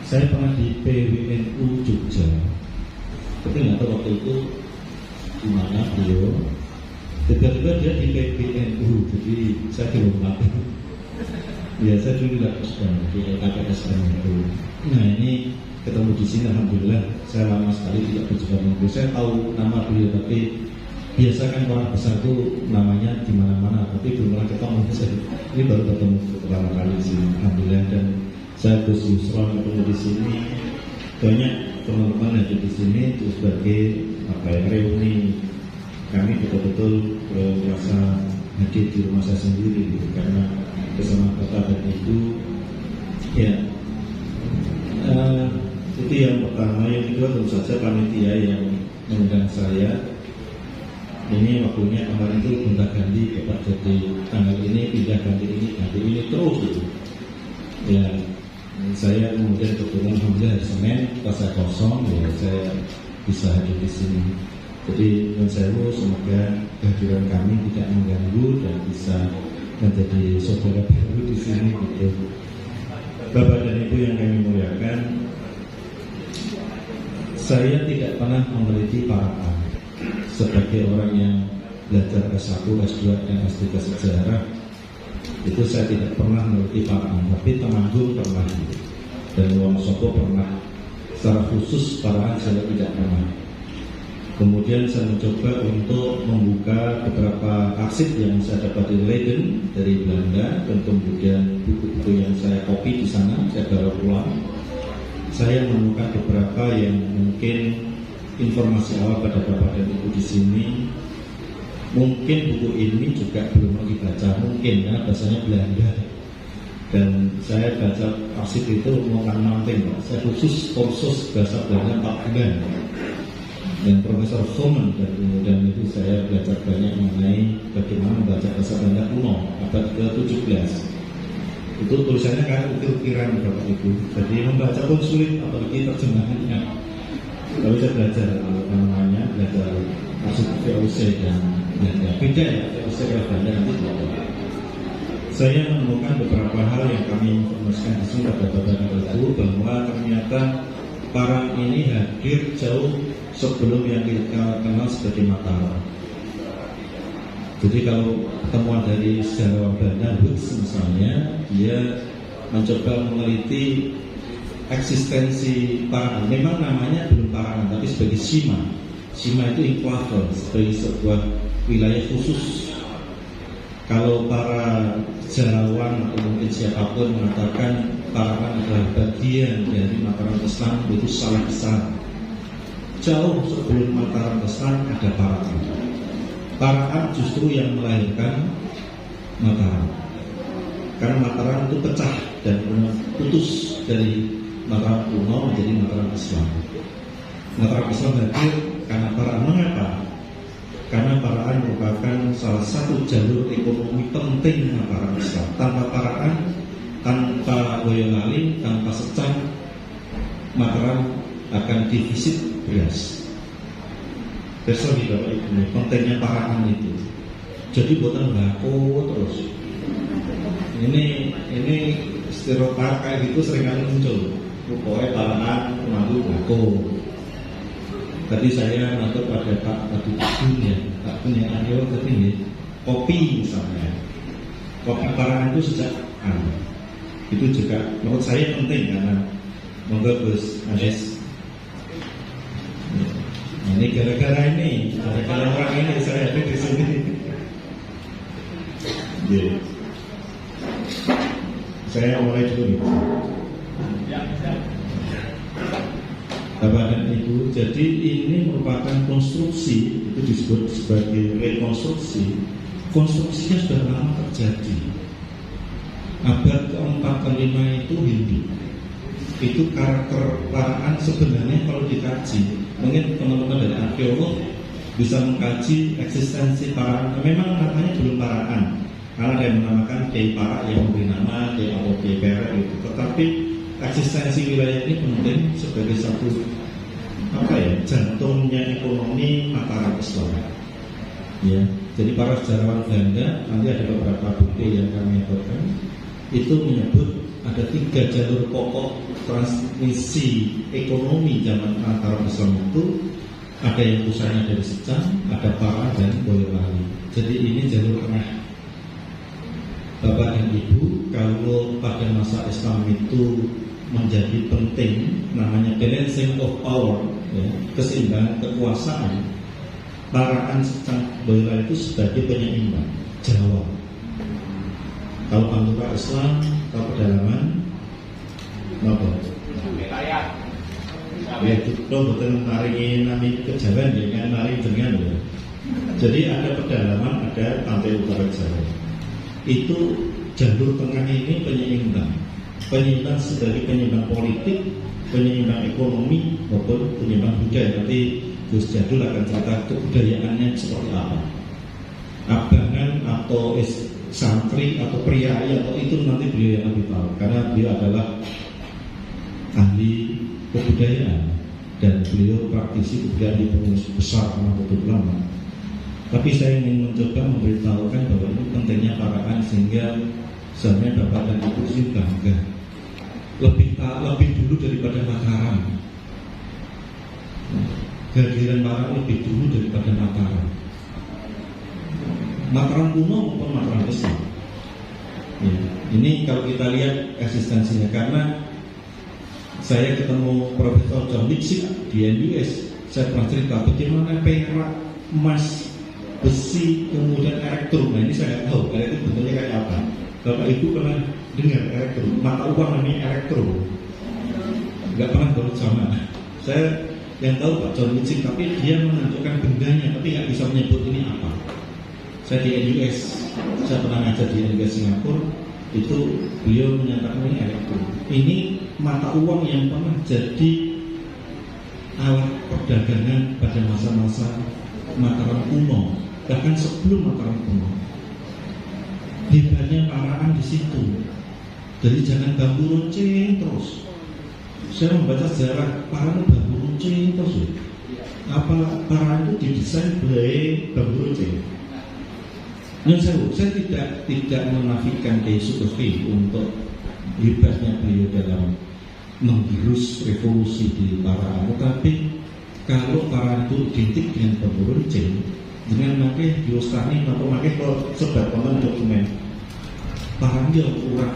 Saya pernah di PWNU Jogja, tapi nggak tahu waktu itu di mana beliau. Tiba-tiba dia di PWNU, jadi saya belum tahu. Ya, saya dulu tidak sedang di KPSM itu. Nah, ini ketemu di sini, alhamdulillah. Saya lama sekali tidak berjumpa dengan beliau. Saya tahu nama beliau, tapi biasa kan orang besar itu namanya di mana-mana, tapi belum pernah ketemu. Ini baru ketemu pertama kali di sini, alhamdulillah. Dan saya Gus Yusron ketemu di sini, banyak teman-teman yang di sini itu sebagai reuni. Kami betul-betul merasa hadir di rumah saya sendiri, gitu, karena bersama bapak dan ibu. Ya, itu yang pertama. Yang kedua tentu saja panitia yang mengundang saya. Ini waktunya kemarin itu gonta-ganti Bapak, jadi tanggal ini pindah ganti ini terus gitu. Ya, saya kemudian kebetulan alhamdulillah hari Senin pas saya kosong, ya saya bisa hadir di sini. Jadi semoga kehadiran kami tidak mengganggu dan bisa menjadi saudara baru di sini gitu. Bapak dan Ibu yang kami muliakan, saya tidak pernah meneliti Parakan. Sebagai orang yang belajar S1, S2, dan S3 sejarah, itu saya tidak pernah meneliti Parakan, tapi Temanggung pernah, dan Wonosobo pernah. Secara khusus Parakan saya tidak pernah. Kemudian saya mencoba untuk membuka beberapa arsip yang saya dapat di Leiden dari Belanda, dan kemudian buku-buku yang saya copy di sana, saya bawa pulang. Saya menemukan beberapa yang mungkin informasi awal pada Bapak dan Ibu di sini. Mungkin buku ini juga belum dibaca, mungkin ya, bahasanya Belanda. Dan saya baca arsip itu mau manting, saya khusus kursus bahasa Belanda 4 bulan. Dan Profesor Fomen, dan kemudian itu saya belajar banyak mengenai bagaimana membaca bahasa Belanda kuno abad ke-17. Itu tulisannya kan ukir-ukiran Bapak Ibu, jadi membaca pun sulit, apalagi terjemahannya. Lalu saya belajar belajar maksud VOC dan Belanda. Beda ya, VOC dan Belanda nanti tidak. Saya menemukan beberapa hal yang kami informasikan di sini pada Bapak dan Ibu, bahwa ternyata Parang ini hadir jauh sebelum yang kita kenal sebagai Mataram. Jadi kalau temuan dari sejarawan Belanda, Hoots misalnya, dia mencoba meneliti eksistensi Parakan. Memang namanya belum Parakan, tapi sebagai Sima. Sima itu enclave, sebagai sebuah wilayah khusus. Kalau para sejarawan atau mungkin siapapun mengatakan Parakan adalah bagian dari Mataram Islam, itu salah besar. Jauh sebelum Mataram Islam ada Parakan. Parakan justru yang melahirkan Mataram. Karena Mataram itu pecah dan putus dari Mataram kuno menjadi Mataram Islam. Mataram Islam hadir karena Parakan. Mengapa? Karena Parakan merupakan salah satu jalur ekonomi penting Mataram Islam. Tanpa Parakan, tanpa Boyolali, tanpa Secang, Mataram akan defisit beras. Besok di Bapak Ibu, pentingnya Parakan itu. Jadi buatan bako terus. Ini stereotip kayak gitu seringkali muncul. Pokoknya Parakan mengaku bako. Tadi saya ngatur pada Pak Bun ya, Pak Bun yang Aryo tadi, kopi misalnya. Kopi Parakan itu sejak itu juga menurut saya penting, karena monggo Gus Anies. Nah, ini gara-gara orang ini saya ada di sini. Yeah. Saya mulai dulu nih. Bapak dan Ibu, jadi ini merupakan konstruksi, itu disebut sebagai rekonstruksi. Konstruksinya sudah lama terjadi. Abad ke-4 ke-5 itu Hindu. Itu karakter Parakan sebenarnya kalau dikaji, mungkin teman-teman dari arkeolog bisa mengkaji eksistensi Parakan. Memang namanya belum Parakan, karena ada yang menamakan Kiai Parak yang memberi nama Kiai atau Kiai Perak itu. Tetapi eksistensi wilayah ini penting sebagai satu jantungnya ekonomi Mataram Islam. Ya, jadi para sejarawan Belanda, nanti ada beberapa bukti yang kami aturkan, itu menyebut ada 3 jalur pokok transmisi ekonomi zaman antara Islam itu. Ada yang pusatnya dari Secang, ada Para dan Boyolali. Jadi ini jalur tengah. Bapak dan Ibu, kalau pada masa Islam itu menjadi penting, namanya balancing of power, ya, keseimbangan kekuasaan. Parakan Secang Boyolali itu sebagai penyeimbang Jawa. Kalau Pantura Islam, kalau pedalaman, apa? Ya itu betul naringin nami kejawen ya kan naring dengan ya. Jadi ada pedalaman, ada pantai utara Jawa. Itu jalur tengah ini penyeimbang sebagai penyeimbang politik, penyeimbang ekonomi maupun penyeimbang budaya. Nanti Gus Jadul akan cerita kebudayaannya seperti apa. Abangan atau santri atau priai atau itu nanti beliau yang lebih tahu karena beliau adalah ahli kebudayaan dan beliau praktisi kebudayaan di pengurus besar Nahdlatul Ulama. Tapi saya ingin mencoba memberitahukan bahwa ini pentingnya Parakan sehingga sebenarnya Bapak dan Ibu sih bangga lebih dulu daripada Mataram. Kehadiran Parakan lebih dulu daripada Mataram. Mataram kuno maupun Mataram Islam. Ya, ini kalau kita lihat eksistensinya karena saya ketemu Profesor John Dixit di NUS. Saya pernah cerita bagaimana perak, emas, besi, kemudian elektrum. Nah ini saya nggak tahu elektrum bentuknya kayak apa. Bapak Ibu pernah dengar elektrum? Mata uang namanya elektrum. Nggak pernah bersama. Saya yang tahu Pak John Dixit, tapi dia menentukan bendanya, tapi nggak bisa menyebut ini apa. Saya di NUS, saya pernah ngajar di NUS Singapura. Itu beliau menyatakan ini elektrum. Ini mata uang yang pernah jadi alat perdagangan pada masa-masa Mataram kuno, bahkan sebelum Mataram kuno. Hebatnya Parakan di situ. Jadi jangan bambu runcing terus. Saya membaca sejarah Parakan bambu runcing terus. Apa Parakan itu didesain sebagai bambu runcing? Saya tidak menafikan Kiai Sukesi untuk hebatnya beliau dalam menggerus revolusi di Parakan, tetapi kalau Parakan itu identik dengan bambu runcing, dengan pakai diostani atau pakai sebab konten dokumen Parakan dia kurang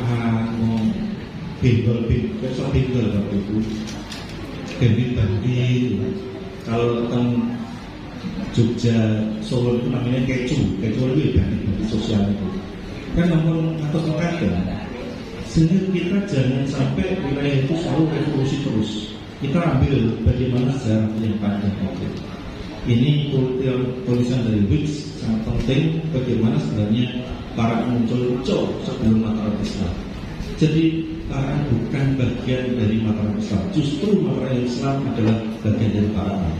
benggol waktu itu bandit. Kalau tentang Jogja, Solo itu namanya kecu itu ya bandit sosial itu kan nomor atau tengkatan. Sehingga kita jangan sampai wilayah itu selalu revolusi terus. Kita ambil bagaimana sejarah yang panjang itu. Ini tulisan dari Wicks sangat penting bagaimana sebenarnya Parakan muncul jauh sebelum Mataram Islam. Jadi Parakan bukan bagian dari Mataram Islam. Justru Mataram Islam adalah bagian dari Parakan.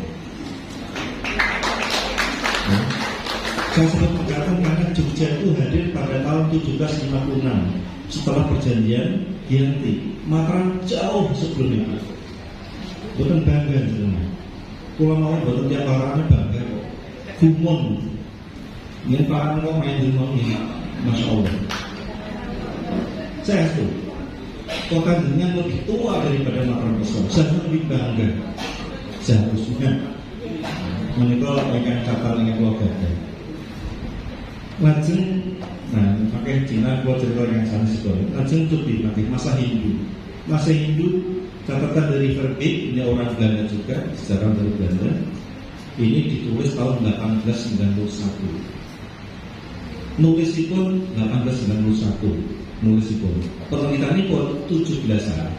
Saya sempat mengatakan karena Jogja itu hadir pada tahun 1756 setelah perjanjian Giyanti. Mataram jauh sebelum itu. Bukan bangga sebenarnya. Kalau mau buatan tiap orang bangga kok. Kumon. Ini Parakan kok main di rumah ini, Masya Allah. Saya itu kota dengan lebih tua daripada Mataram Islam. Saya lebih bangga. Seharusnya menikah dengan kata dengan keluarga. Lajeng, pakai Cina buat cerita yang sama sekali. Lajeng itu dipakai masa Hindu, catatan dari Verbeek, ini orang Belanda juga, sejarah dari Belanda. Ini ditulis tahun 1891. Nulisipun 1891. Nulisipun. Penelitian pun 17-an.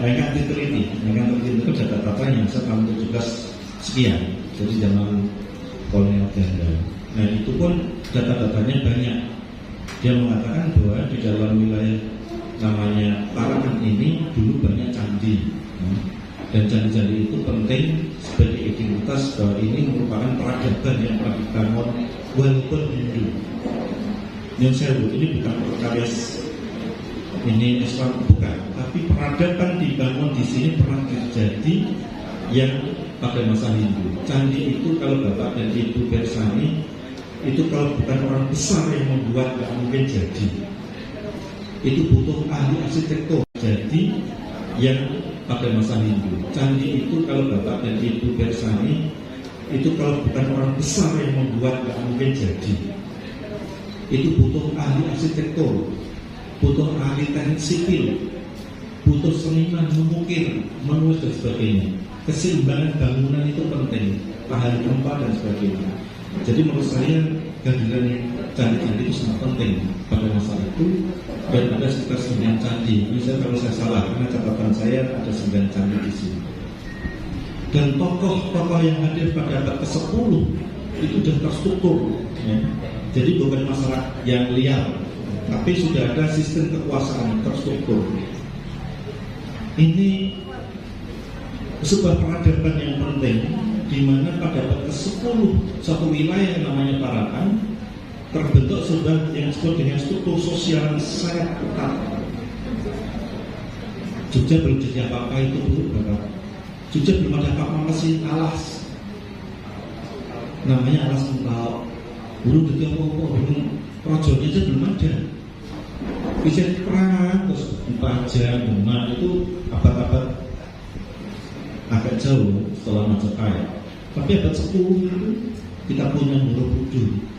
Ingat diteliti itu data-data yang tahun 17 sekian. Jadi zaman kolonial Belanda. Nah itu pun data-datanya banyak. Dia mengatakan bahwa di dalam wilayah namanya Parakan ini dulu banyak candi, dan candi-candi itu penting sebagai identitas bahwa ini merupakan peradaban yang telah dibangun walaupun Hindu. Nyun Sewu ini bukan karya ini Islam bukan, tapi peradaban dibangun di sini pernah terjadi yang pada masa Hindu. Candi itu kalau Bapak dan Ibu bersani itu kalau bukan orang besar yang membuat nggak mungkin jadi. itu butuh ahli arsitektur. Jadi yang pada masa Hindu, candi itu kalau Bapak dan Ibu bersani itu kalau bukan orang besar yang membuat nggak mungkin jadi. Itu butuh ahli arsitektur, butuh ahli teknik sipil, butuh seniman mengukir, menulis dan sebagainya. Keseimbangan bangunan itu penting, tahan gempa dan sebagainya. Jadi menurut saya kehadiran candi-candi itu sangat penting pada masa itu. Dan ada sekitar 9 candi. Misalnya kalau saya salah, karena catatan saya ada 9 candi di sini. Dan tokoh-tokoh yang hadir pada abad ke-10 itu sudah terstruktur, ya. Jadi bukan masalah yang liar, tapi sudah ada sistem kekuasaan terstruktur. Ini sebuah peradaban yang penting, di mana pada abad ke-10 satu wilayah yang namanya Parakan terbentuk sebuah yang disebut dengan struktur sosial yang sangat ketat. Jogja belum jadi apa-apa itu Bapak. Jogja belum ada apa-apa mesin alas, namanya alas Mentau. Belum jadi apa-apa, belum rajanya aja belum ada. Bisa perang terus Paja, Demak itu abad-abad agak jauh setelah Majapahit. Tapi abad 10 itu kita punya Borobudur.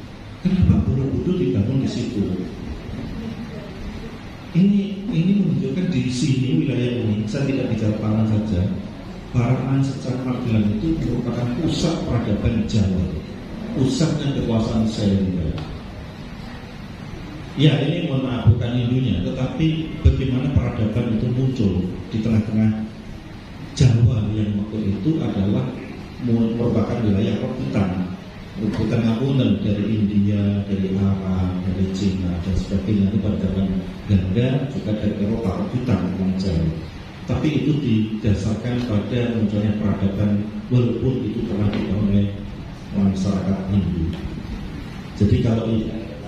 Kenapa Borobudur dibangun di situ? Ini menunjukkan di sini wilayah ini, saya tidak bicara Parakan saja. Parakan secara Magelang itu merupakan pusat peradaban Jawa, pusatnya kekuasaan Syairindra. Ya, ini mohon maaf bukan Hindunya, tetapi bagaimana peradaban itu muncul di tengah-tengah Jawa yang waktu itu adalah merupakan wilayah rebutan. Rebutan ngapunten dari India, dari Arab, dari Cina dan sebagainya. Itu peradaban Ganda juga dari Eropa, rebutan orang Jawa. Tapi itu didasarkan pada munculnya peradaban, walaupun itu telah dibangun oleh masyarakat Hindu. Jadi kalau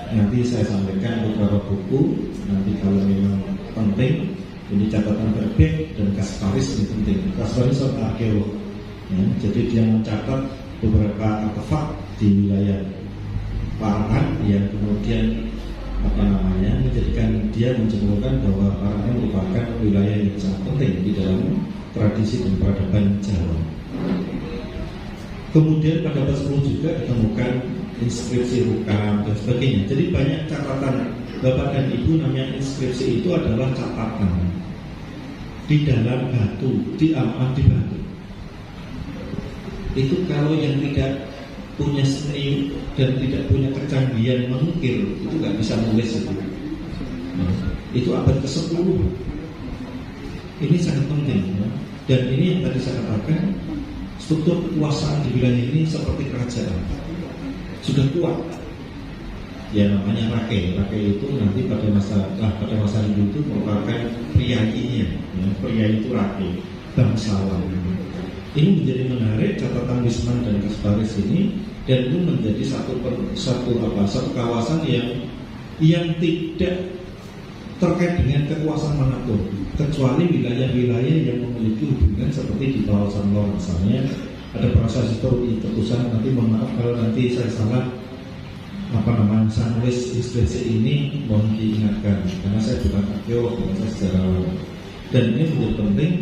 nanti saya sampaikan beberapa buku, nanti kalau memang penting, ini catatan Verbeek dan Kasparis ini penting. Kasparis adalah arkeolog, ya, jadi dia mencatat beberapa artefak di wilayah Parakan yang kemudian menjadikan dia menjelaskan bahwa Parakan merupakan wilayah yang sangat penting di dalam tradisi dan peradaban Jawa. Kemudian pada abad 10 juga ditemukan inskripsi rukam dan sebagainya. Jadi banyak catatan Bapak dan Ibu, namanya inskripsi itu adalah catatan di dalam batu, di batu. Itu kalau yang tidak punya seni dan tidak punya kecanggihan mengukir itu nggak bisa nulis itu. Itu abad ke-10. Ini sangat penting, ya. Dan ini yang tadi saya katakan, struktur kekuasaan di wilayah ini seperti kerajaan sudah kuat. Ya namanya Rakai. Rakai itu nanti pada masa Hindu itu merupakan priainya, ya. Priai itu Rakai, bangsawan. Ini menjadi menarik catatan Wisman dan Kasparis ini, dan itu menjadi satu kawasan yang tidak terkait dengan kekuasaan manapun, kecuali wilayah-wilayah yang memiliki hubungan seperti di kawasan Lor misalnya. Ada proses terusan, nanti mohon maaf kalau nanti saya salah saya nulis inskripsi ini, mohon diingatkan karena saya bukan arkeolog, saya sejarawan. Dan ini menjadi penting,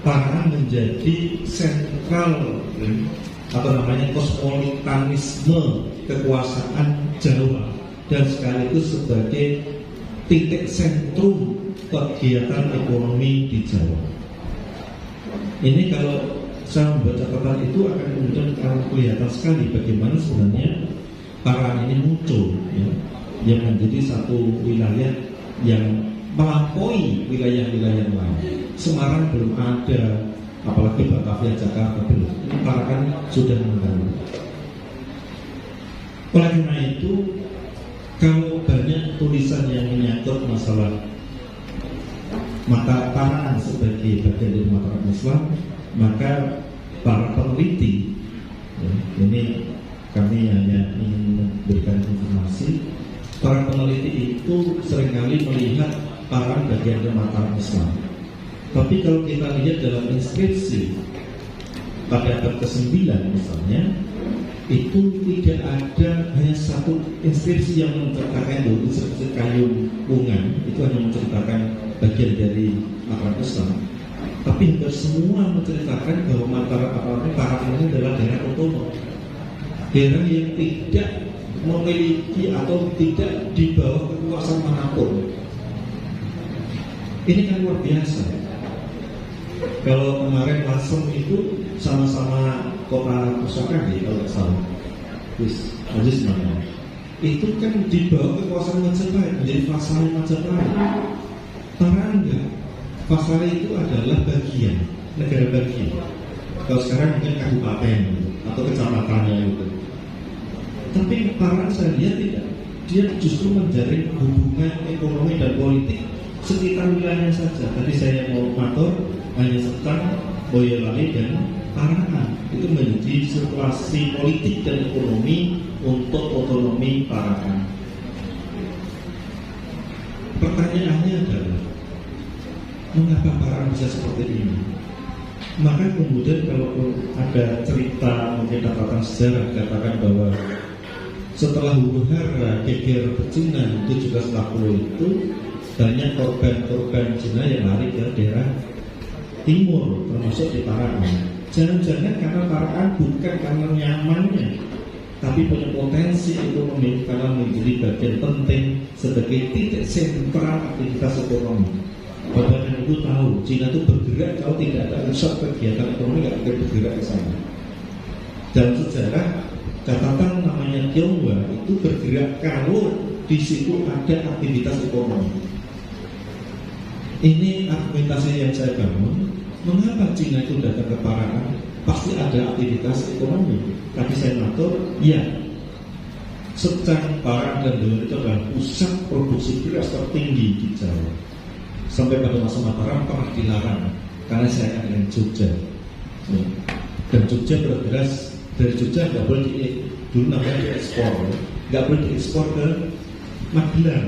Parakan menjadi sentral kosmopolitanisme kekuasaan Jawa dan sekaligus sebagai titik sentrum kegiatan ekonomi di Jawa. Ini kalau saya membaca catatan itu akan kemudian kelihatan sekali bagaimana sebenarnya Parakan ini muncul, ya, yang menjadi satu wilayah yang melampaui wilayah-wilayah lain. Semarang belum ada, apalagi Batavia, Jakarta belum. Ini Parakan sudah mengganggu. Oleh karena itu, kalau banyak tulisan yang menyangkut masalah mata Parakan sebagai bagian dari masyarakat Islam, maka para peneliti, ya, ini kami hanya ingin memberikan informasi, para peneliti itu seringkali melihat Parakan bagian dari masyarakat Islam. Tapi kalau kita lihat dalam inskripsi pada abad ke-9 misalnya, itu tidak ada hanya satu inskripsi yang menceritakan itu, inskripsi kayu bungan itu hanya menceritakan bagian dari mataram Islam, tapi hampir semua menceritakan bahwa Parakan ini adalah daerah otonom, daerah yang tidak memiliki atau tidak di bawah kekuasaan manapun. Ini kan luar biasa. Kalau kemarin Lasem itu sama-sama kota pusaka ya, kalau nggak salah, Aziz namanya. Itu kan di bawah kekuasaan Majapahit, menjadi vasalnya Majapahit. Parakan enggak. Vasalnya itu adalah bagian, negara bagian. Kalau sekarang mungkin kabupaten atau kecamatannya itu. Tapi Parakan saya lihat tidak. Dia justru menjalin hubungan ekonomi dan politik sekitar wilayahnya saja. Tadi saya mau matur hanya tentang Boyolali dan Parakan. Itu menjadi sirkulasi politik dan ekonomi untuk otonomi Parakan. Pertanyaannya adalah, mengapa Parakan bisa seperti ini? Maka kemudian kalau ada cerita mungkin catatan sejarah katakan bahwa setelah huru-hara geger pecinan 1740 itu banyak korban-korban Cina yang lari ke daerah timur, termasuk di Parakan. Jangan-jangan karena Parakan bukan karena nyamannya, tapi punya potensi ekonomi karena menjadi bagian penting sebagai titik sentral aktivitas ekonomi. Bapak dan Ibu tahu, Cina itu bergerak kalau tidak ada pusat kegiatan ekonomi, nggak akan bergerak ke sana. Dalam sejarah, catatan namanya Tionghoa itu bergerak kalau di situ ada aktivitas ekonomi. Ini argumentasi yang saya bangun. Mengapa Cina itu datang ke Parakan? Pasti ada aktivitas ekonomi. Tapi saya matur, ya, Secang, Parakan dan Dewan itu adalah pusat produksi beras tertinggi di Jawa. Sampai pada masa Mataram pernah dilarang karena saya akan dengan Jogja. Dan Jogja berberas dari Jogja nggak boleh dulu namanya diekspor, nggak boleh diekspor ke Magelang.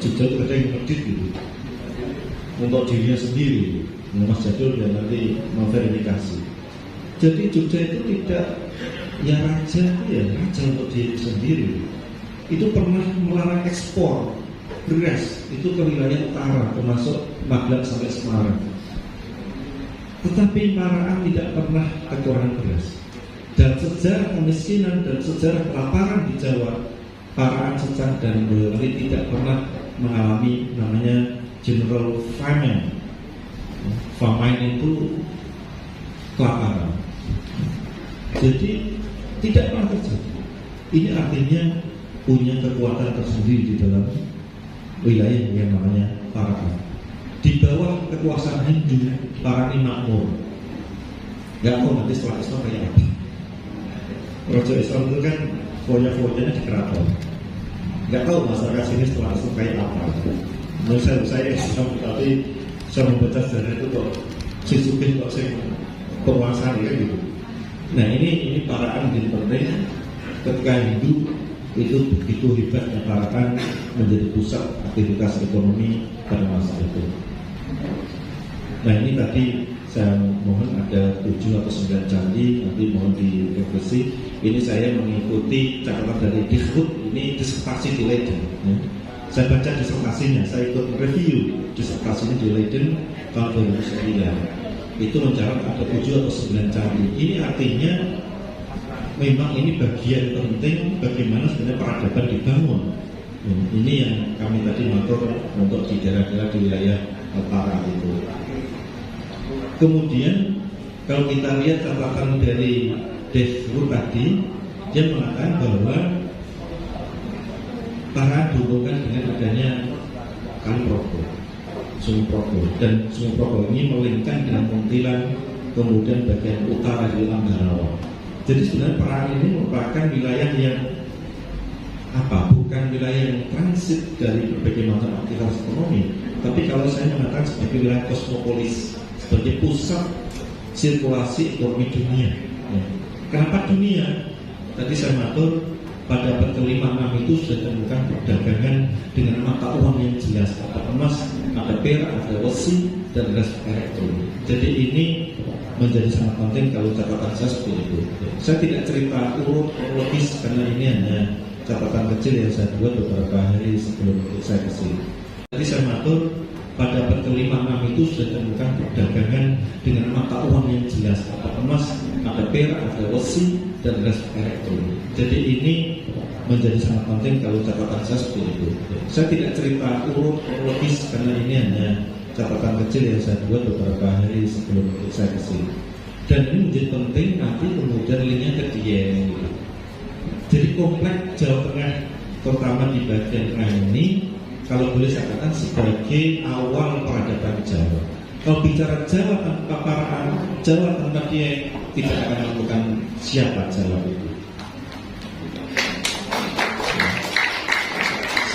Jogja itu ada yang kredit gitu untuk dirinya sendiri. Mas Jadul dan nanti memverifikasi. Jadi Jogja itu tidak ya raja untuk diri sendiri. Itu pernah melarang ekspor beras itu ke wilayah utara termasuk Magelang sampai Semarang. Tetapi Parakan tidak pernah kekurangan beras. Dan sejarah kemiskinan dan sejarah kelaparan di Jawa, Parakan, Secang dan Boyolali tidak pernah mengalami namanya general famine. Famine itu kelaparan. Jadi tidak pernah terjadi. Ini artinya punya kekuatan tersendiri di dalam wilayah yang namanya Parakan. Di bawah kekuasaan Hindu, Parakan ini makmur. Gak tahu nanti setelah Islam kayak apa. Raja Islam itu kan foya-foyanya di keraton. Gak tahu masyarakat sini setelah Islam kayak apa. Menurut saya Islam, tapi saya membaca sejarah itu kok si Sugih kok saya penguasa ya gitu. Nah ini Parakan menjadi penting ketika Hindu itu begitu hebatnya Parakan menjadi pusat aktivitas ekonomi pada masa itu. Nah ini tadi saya mohon ada 7 atau 9 candi, nanti mohon direvisi. Ini saya mengikuti catatan dari Dishut, ini disertasi di Leiden. Saya baca disertasinya, saya ikut review disertasinya di Leiden tahun 2009. Itu mencatat ada 7 atau 9 candi. Ini artinya memang ini bagian penting bagaimana sebenarnya peradaban dibangun. Ini yang kami tadi matur untuk di daerah-daerah di wilayah utara itu. Kemudian kalau kita lihat catatan dari Devru tadi, dia mengatakan bahwa Parakan dihubungkan dengan adanya Kali Progo, Sungai Progo, dan Sungai Progo ini melingkar dengan Muntilan, kemudian bagian utara di Ambarawa. Jadi sebenarnya Parakan ini merupakan wilayah yang bukan wilayah yang transit dari berbagai macam aktivitas ekonomi, tapi kalau saya mengatakan sebagai wilayah kosmopolis, sebagai pusat sirkulasi ekonomi dunia. Kenapa dunia? Tadi saya matur pada abad ke-5-6 itu sudah ditemukan perdagangan dengan mata uang yang jelas, ada emas, ada perak, ada besi, dan ada elektronik. Jadi ini menjadi sangat penting kalau catatan saya seperti itu. Saya tidak cerita urut kronologis karena ini hanya catatan kecil yang saya buat beberapa hari sebelum saya kesini. Tadi saya matur pada abad ke-5-6 itu sudah ditemukan perdagangan dengan mata uang yang jelas, ada emas, ada perak, ada besi, dan ada elektronik. Jadi ini menjadi sangat penting kalau catatan saya seperti itu. Saya tidak cerita urut kronologis karena ini hanya catatan kecil yang saya buat beberapa hari sebelum saya kesini. Dan ini menjadi penting nanti kemudian linknya ke Dieng. Jadi kompleks Jawa Tengah, terutama di bagian tengah ini, kalau boleh saya katakan sebagai awal peradaban Jawa. Kalau bicara Jawa tanpa Paraan, Jawa tanpa Dieng, tidak akan menemukan siapa Jawa itu.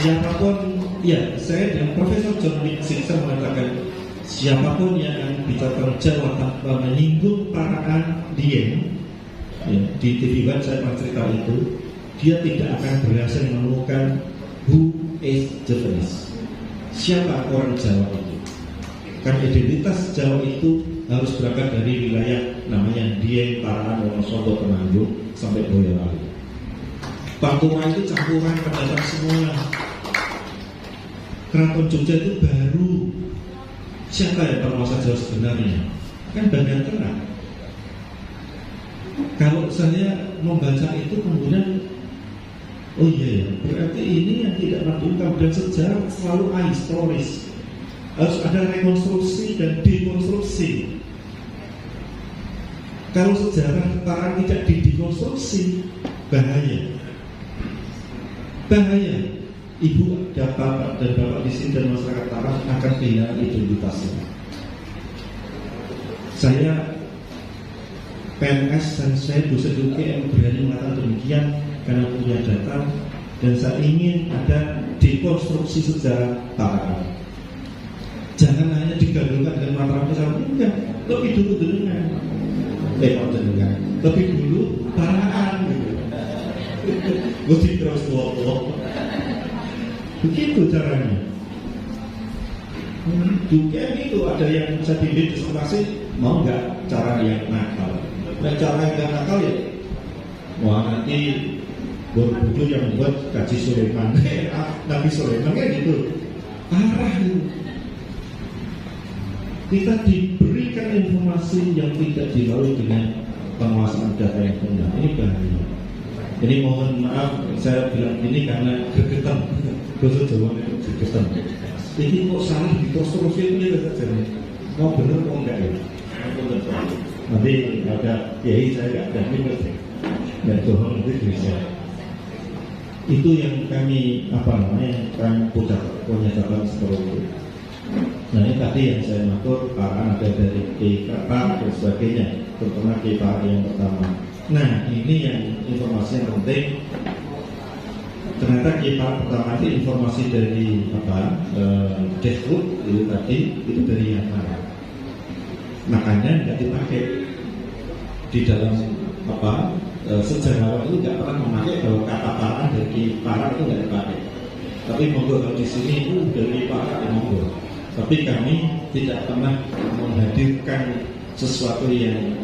Siapapun, ya saya dan Profesor John Sixer mengatakan siapapun yang akan bicara Jawa tanpa menyinggung Paraan Dieng, ya, di TV One saya pernah cerita itu, dia tidak akan berhasil menemukan who is Javanese. Siapa orang Jawa itu? Kan identitas Jawa itu harus berangkat dari wilayah namanya Dieng, Paraan, Wonosobo, Temanggung sampai Boyolali. Pantura itu campuran pendatang semua. Keraton Jogja itu baru. Siapa yang penguasa Jawa sebenarnya? Kan Bagian Tengah. Kalau saya membaca itu kemudian, oh iya, berarti ini yang tidak mendukung, dan sejarah selalu ahistoris. Harus ada rekonstruksi dan dekonstruksi. Kalau sejarah Paraan tidak didekonstruksi, bahaya. Bahaya. Ibu, bapak dan bapak di sini dan masyarakat Paraan akan kehilangan identitasnya. Saya PNS dan saya dosen UGM berani mengatakan demikian karena punya data, dan saya ingin ada dekonstruksi sejarah Paraan. Jangan hanya digabungkan dengan Mataram Pesawat, enggak. Lebih dulu dengan lebih dulu Paraan. Mesti terus loh. Begitu caranya. Juga itu ada yang bisa didiskutasi, mau nggak cara yang nakal. Nah, cara yang nggak nakal ya, wah nanti Borobudur yang membuat Kaji Sulaiman, Nabi Sulaiman kayak gitu. Arah itu. Kita diberikan informasi yang tidak dilalui dengan penguasaan data yang benar. Ini bahaya. Jadi mohon maaf saya bilang ini karena gregetan. Bahasa Jawa itu gregetan. Ini kok salah dikonstruksi itu saja. Mau benar kok enggak ya? Nanti ada kiai saya enggak ada ini nggak bohong itu bisa. Itu yang kami kami punya catatan seperti itu. Nah ini tadi yang saya matur Paraan ada dari KPA dan sebagainya, terutama KPA yang pertama. Nah ini yang informasi yang penting. Ternyata KPA pertama itu informasi dari Deskwood itu tadi itu dari Yaman. Makanya nggak dipakai di dalam sejarawan itu nggak pernah memakai bahwa kata Paraan dari Paraan itu nggak dipakai. Tapi monggo kalau di sini itu dari Paraan monggo. Tapi kami tidak pernah menghadirkan sesuatu yang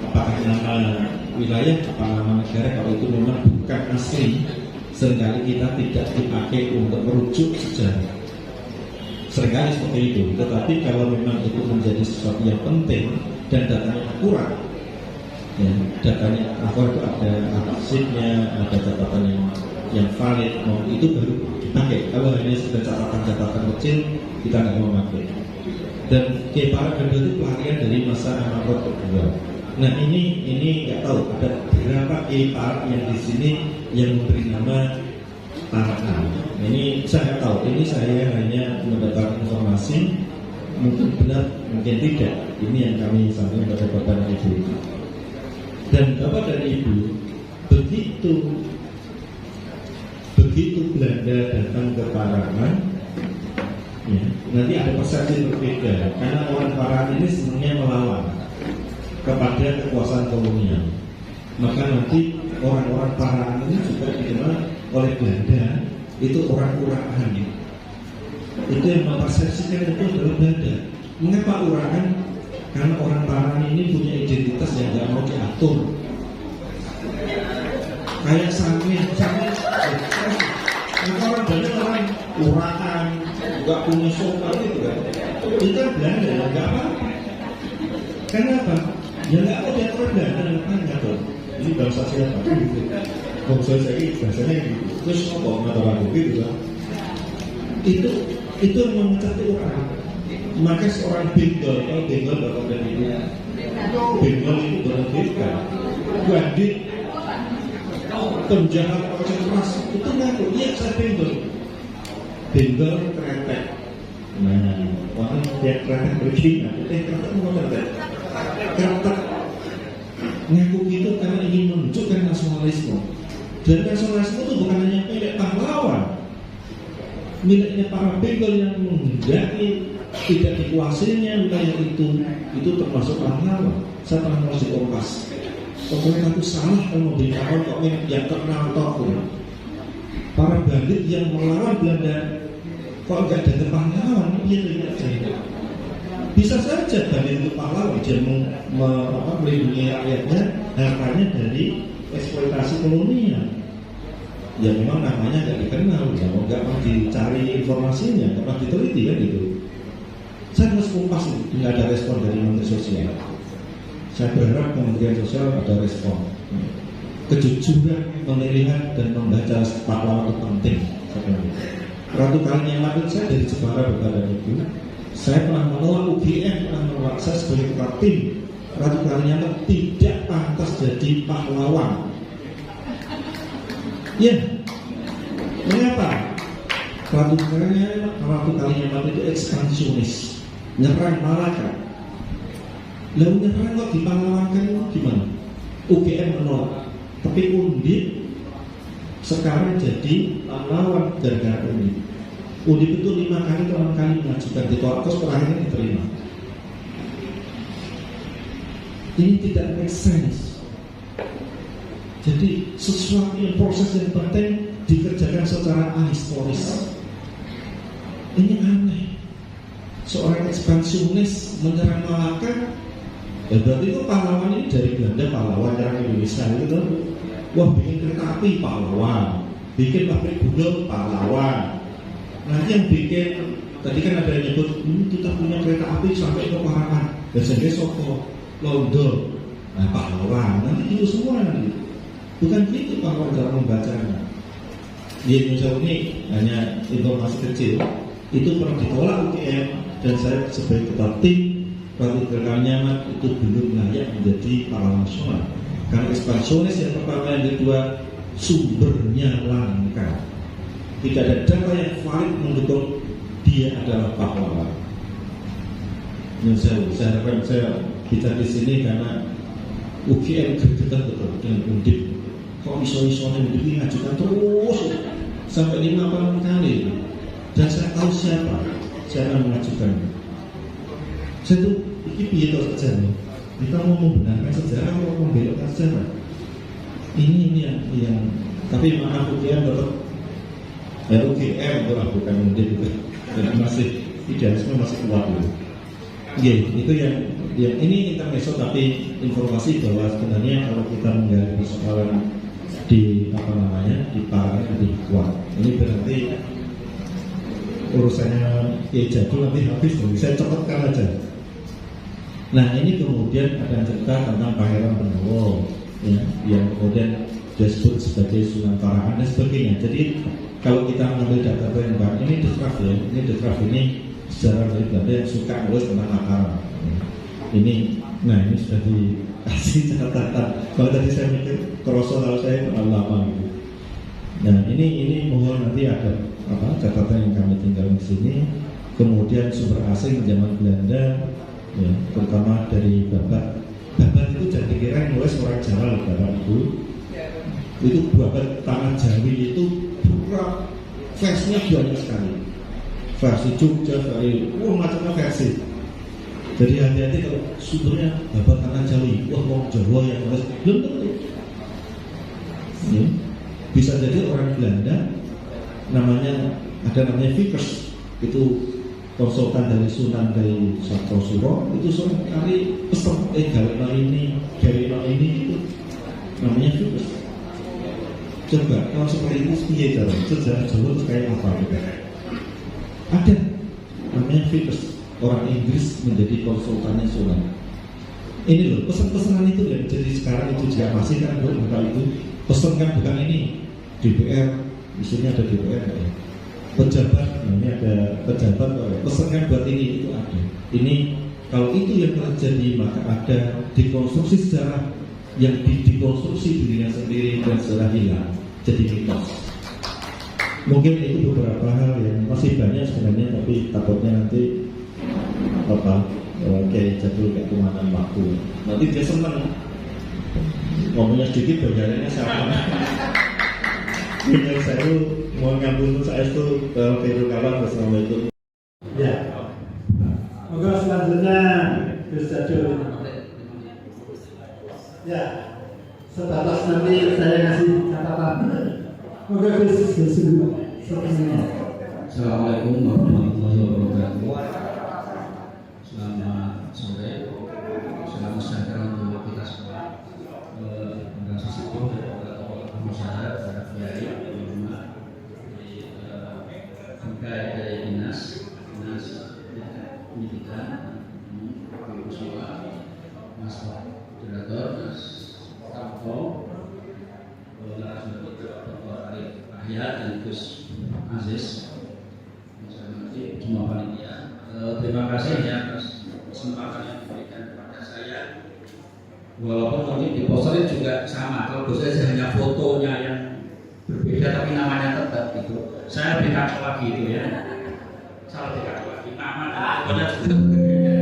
apakah nama wilayah, apa nama negara, kalau itu memang bukan asli, seringkali kita tidak dipakai untuk merujuk sejarah. Seringkali seperti itu. Tetapi kalau memang itu menjadi sesuatu yang penting dan datanya akurat, ya, datanya akurat itu ada arsipnya, ada catatan yang valid, itu baru dipakai. Kalau hanya sudah catatan-catatan kecil, kita nggak mau pakai. Dan KPA kedua itu pelarian dari masa Amarot kedua. Nah ini nggak tahu ada berapa KPA yang di sini yang memberi nama Paraan. Ini saya nggak tahu. Ini saya hanya mendapatkan informasi, mungkin benar, mungkin tidak. Ini yang kami sampaikan kepada Bapak dan Ibu. Dan Bapak dan Ibu, begitu Belanda datang ke Paraan, ya, nanti ada persepsi berbeda. Karena orang Paraan ini sebenarnya melawan kepada kekuasaan kolonial. Maka nanti orang-orang Parahan ini juga dikenal oleh Belanda itu orang Urakan. Itu yang mempersepsikan itu adalah Belanda. Mengapa Urakan? Karena orang Parahan ini punya identitas yang nggak mau diatur. Kayak Samin. Maka orang Belanda orang Urakan nggak punya sopan gitu kan. Itu kan Belanda ya nggak apa-apa. Kenapa? Ya nggak mau diatur Belanda nggak tahu. Ini bangsa siapa? Bangsa saya ini bahasanya gitu. Terus apa? Nggak tahu gitu kan? Itu yang memecat orang. Maka seorang Bengal, kalau Bengal bapak dan ibu, Bengal itu berbeda. Bandit, penjahat orang keras itu ngaku, iya saya Bengal. Bengal kretek. Nah, orang dia kretek bercina, kretek mau kretek. Kretek ngaku gitu karena ingin menunjukkan nasionalisme. Dan nasionalisme itu bukan hanya milik pahlawan, miliknya para Bengal yang menghendaki tidak dikuasainya wilayah itu termasuk pahlawan. Saya pernah nulis di Kompas. Pokoknya aku salah kalau memberitahu kok yang terkenal tokoh. Para bandit yang melawan Belanda kok nggak ada pahlawan, dia tidak jadi. Bisa saja bandit itu pahlawan, dia melindungi rakyatnya, hartanya dari eksploitasi kolonial. Ya memang namanya nggak dikenal, ya nggak mau dicari informasinya, nggak pernah diteliti kan gitu. Saya harus Kompas itu, nggak ada respon dari Menteri Sosial. Saya berharap Kementerian Sosial ada respon. Kejujuran melihat dan membaca pahlawan itu penting. Ratu Kalinyama itu saya dari Jepara berada itu. Saya pernah menolak UGM, pernah menolak saya sebagai ketua tim. Ratu Kalinyama tidak pantas jadi pahlawan. Ya, mengapa? Ratu Kalinyama itu ekspansionis, nyerang Malaka. Lalu nyerang kok dipahlawankan gimana? UGM menolak, tapi Undip sekarang jadi pahlawan gara-gara Undip. Undip itu 5 kali atau 6 kali mengajukan ditolak, terus terakhirnya diterima. Ini tidak make sense. Jadi sesuatu yang proses yang penting dikerjakan secara ahistoris. Ini aneh. Seorang ekspansionis menyerang Malaka, ya berarti itu pahlawan ini dari Belanda, pahlawan nyerang Indonesia gitu. Wah, bikin kereta api pahlawan, bikin pabrik gula pahlawan. Nanti yang bikin, tadi kan ada yang nyebut kita punya kereta api sampai ke Parahan, biasanya Soko, Londo, nah pahlawan. Nanti itu semua nanti. Bukan gitu pahlawan dalam membacanya. Di Indonesia ini hanya informasi kecil. Itu pernah ditolak UGM dan saya sebagai ketua tim Ratu Kalinyama itu belum layak menjadi pahlawan nasional. Karena ekspansionis yang pertama, yang kedua sumbernya langka. Tidak ada data yang valid mendukung dia adalah pahlawan. Saya harapkan saya bicara di sini karena UGM gregetan betul dengan Undip. Kok iso-isonya Undip ini ngajukan terus sampai 5 kali. Dan saya tahu siapa yang mengajukan. Saya tuh ini piye sejarah. Kita mau membenarkan sejarah atau membelokkan sejarah. Ini yang tapi maaf UGM tetap UGM bukan Undip juga. Dan masih idealisme masih kuat dulu. Itu yang ini intermezzo, tapi informasi bahwa sebenarnya kalau kita menggali persoalan di di Parahan lebih kuat. Ini berarti urusannya Jadul nanti habis, saya cepatkan aja. Nah ini kemudian ada cerita tentang Pangeran Benowo, ya, yang kemudian disebut sebagai Sunan Parahan dan sebagainya. Jadi kalau kita mengambil data yang baru, ini Destraf ini sejarah dari Belanda yang suka nulis tentang Mataram. Ini sudah dikasih catatan. Kalau tadi saya mikir kerosol kalau saya terlalu lama gitu. Nah ini mohon nanti ada catatan yang kami tinggalkan di sini. Kemudian sumber asing zaman Belanda, ya, terutama dari Babat. Babat itu jadi kira nulis orang Jawa, Bapak Ibu. Itu Babat Tanah Jawi itu berat, versinya banyak sekali. Versi Jogja, macamnya versi. Jadi hati-hati kalau sumbernya Babat Tanah Jawi, wah wong Jawa yang nulis belum tentu. Ya. Bisa jadi orang Belanda namanya Vickers, itu konsultan dari Sunan dari Satrosuro, itu sering kali pesan gawe ini itu namanya Vickers. Coba kalau seperti itu piye cara sejarah Jawa itu kayak apa gitu? Ada namanya Vickers, orang Inggris menjadi konsultannya Sunan. Ini loh pesan-pesanan itu yang jadi sekarang itu juga masih kan bukan itu pesan kan bukan ini DPR, misalnya ada DPR ya. Pejabat, ini ada pejabat pesan kan buat ini itu ada. Ini kalau itu yang terjadi maka ada dekonstruksi sejarah yang dikonstruksi dirinya sendiri dan sejarah hilang jadi mitos. Mungkin itu beberapa hal yang masih banyak sebenarnya, tapi takutnya nanti kayak jadul kayak kemanan waktu. Nanti dia senang ngomongnya sedikit bayarannya siapa? Yang saya itu mau ngambung saya itu Vero kawan bersama itu. Ya. Moga selanjutnya Gus Jadul. Ya. Sebatas nanti saya kasih catatan. Moga Gus Jadul. Assalamualaikum warahmatullahi wabarakatuh. Selamat sore, selamat sejahtera untuk kita semua. Terima kasih kepada tokoh masyarakat, para kiai, ulama, dari dinas pendidikan, ibu semua, Mas Moderator, Mas Tamko, Dr. Arif Ahya dan Gus Aziz, semua panitia. Terima kasih ya atas kesempatan yang diberikan kepada saya. Walaupun mungkin di posternya juga sama, kalau Gus Aziz hanya fotonya yang berbeda tapi namanya tetap gitu. Saya lebih kacau lagi itu ya. Saya lebih kacau lagi nama dan fotonya juga berbeda.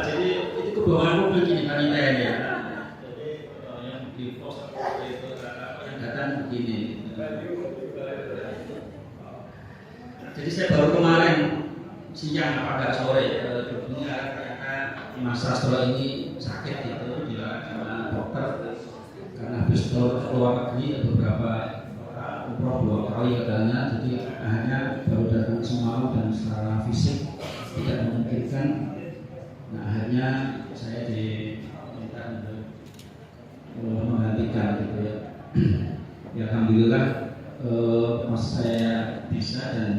Jadi itu kebohongan publik ini panitia ya. Jadi yang di poster itu yang datang begini. Jadi saya baru kemarin siang apa agak sore dengar ternyata Mas Sastro ini sakit gitu dirawat sama dokter karena habis keluar negeri beberapa umroh 2 kali katanya, jadi akhirnya baru datang semalam dan secara fisik tidak memungkinkan. Nah akhirnya saya diminta untuk menggantikan gitu ya. Ya alhamdulillah mas saya bisa dan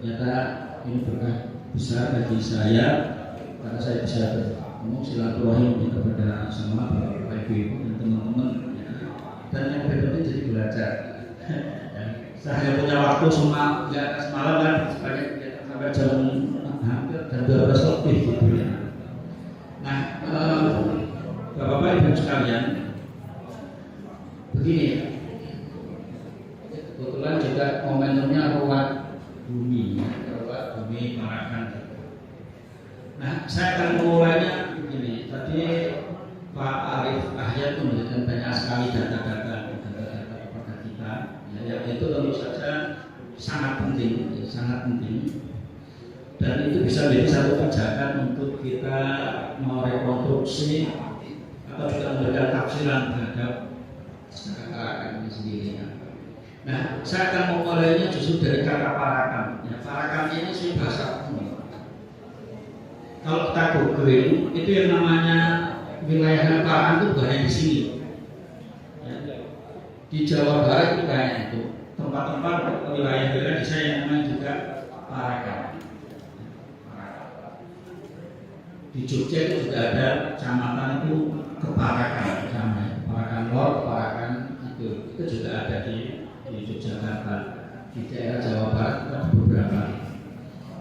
ternyata ini berkah besar bagi saya karena saya bisa bertemu silaturahim kepada semua bapak ibu dan teman-teman dan yang berikutnya jadi belajar. Saya hanya punya waktu semalam kan sebanyak sampai jam hampir jam 12 lebih gitu ya. Nah bapak ibu sekalian begini, kebetulan juga momentumnya ruang bumi Marakan. Nah, saya akan memulainya begini. Tadi Pak Arif Ahya memberikan banyak sekali data-data kepada kita. Ya, itu tentu saja sangat penting, Dan itu bisa menjadi satu pijakan untuk kita merekonstruksi atau juga memberikan tafsiran terhadap Marakan ini sendiri. Nah, saya akan memulainya justru dari kata Parakan. Ya, Parakan ini sih bahasa kuno. Kalau kita googling, itu yang namanya wilayah Parakan itu bukan di sini. Ya. Di Jawa Barat itu banyak itu tempat-tempat wilayah-wilayah di saya yang namanya juga Parakan. Di Jogja itu juga ada kecamatan itu Keparakan, Parakan Lor, Parakan itu juga ada di Yogyakarta, di daerah Jawa Barat ada beberapa.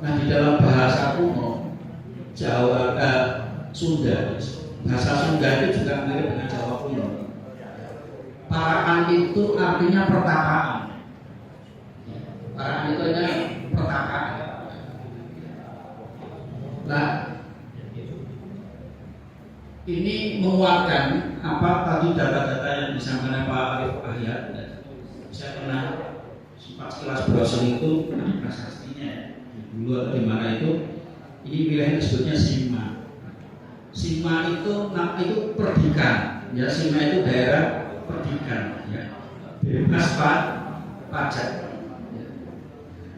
Nah di dalam bahasa kuno Jawa Sunda, bahasa Sunda itu juga mirip dengan Jawa kuno. Parakan itu artinya pertapaan. Parakan itu artinya pertapaan. Nah ini menguatkan apa tadi data-data yang disampaikan Pak Arif Ahya. Saya pernah sempat kelas browsing itu di prasastinya dulu atau di mana itu ini wilayah disebutnya Sima. Sima itu perdikan. ya Sima itu daerah perdikan, ya, bebas pajak.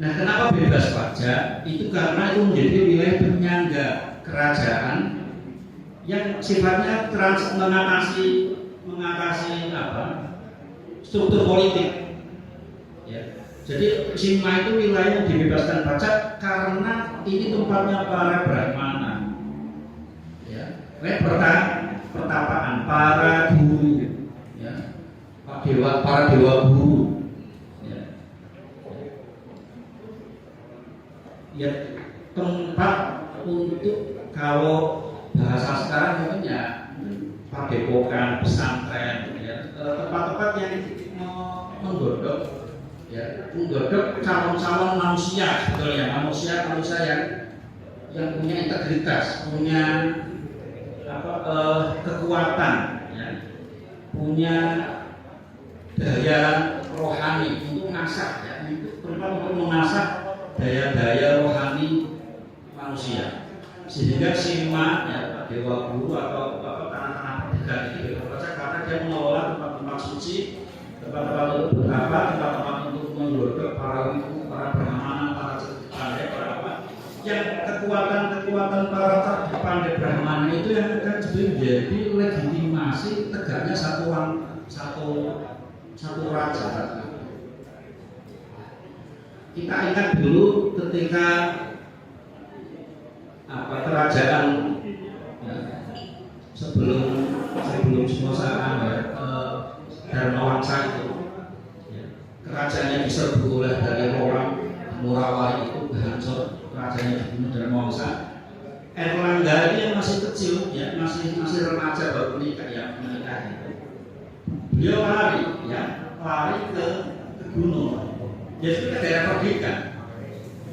Nah, kenapa bebas pajak? Itu karena itu menjadi wilayah penyangga kerajaan yang sifatnya mengatasi struktur politik. Ya. Jadi Sima itu wilayah yang dibebaskan pajak karena ini tempatnya para brahmana, ya, pertapaan para guru, ya, para dewa guru, ya, tempat untuk, kalau bahasa sekarang mungkin ya padepokan, pesantren, ya, tempat-tempat yang menggodok, ya, menggodok calon-calon manusia, sebetulnya manusia yang punya integritas, punya kekuatan, ya, punya daya rohani untuk mengasah, ya, tempat untuk mengasah daya-daya rohani manusia, sehingga Sima, ya, dewa guru atau tanah-tanah perdikan ini berpajak karena dia mengelola tempat-tempat suci, tempat-tempat untuk bertapa, tempat-tempat untuk menggodok para wiku, para brahmana, para pandai, para apa, yang kekuatan para pandai brahmana itu yang akan menjadi legitimasi tegaknya satu raja. Kita ingat dulu ketika kerajaan, ya, sebelum Singosari, Dharma Wangsa itu, ya, kerajaannya diserbu oleh dari orang Murawali itu hancur, kerajaannya dibunuh Dharma Wangsa. Erlangga ini yang masih kecil, ya, masih remaja baru menikah itu. Beliau lari ke gunung. Jadi ke daerah perdikan.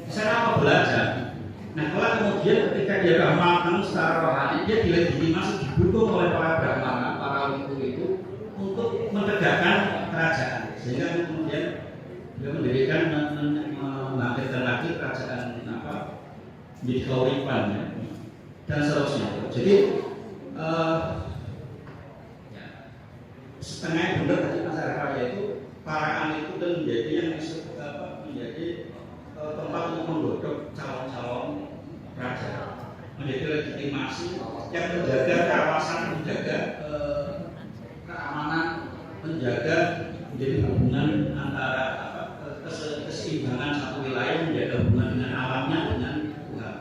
Saya mau belajar. Nah, kalau kemudian ketika dia sudah matang secara rohani, dia dilegitimasi, didukung oleh para brahmana, para wiku itu untuk menegakkan kerajaan. Sehingga kemudian beliau mendirikan, membangkitkan lagi kerajaan di Kauripan, ya, dan seterusnya. Jadi setengah benar dari masyarakat itu Parakan itu dan menjadi yang menjadi tempat untuk menggodok calon-calon raja, menjadi legitimasi yang menjaga kawasan, menjaga keamanan, menjaga menjadi hubungan antara keseimbangan satu wilayah, menjaga hubungan dengan alamnya, dengan Tuhan.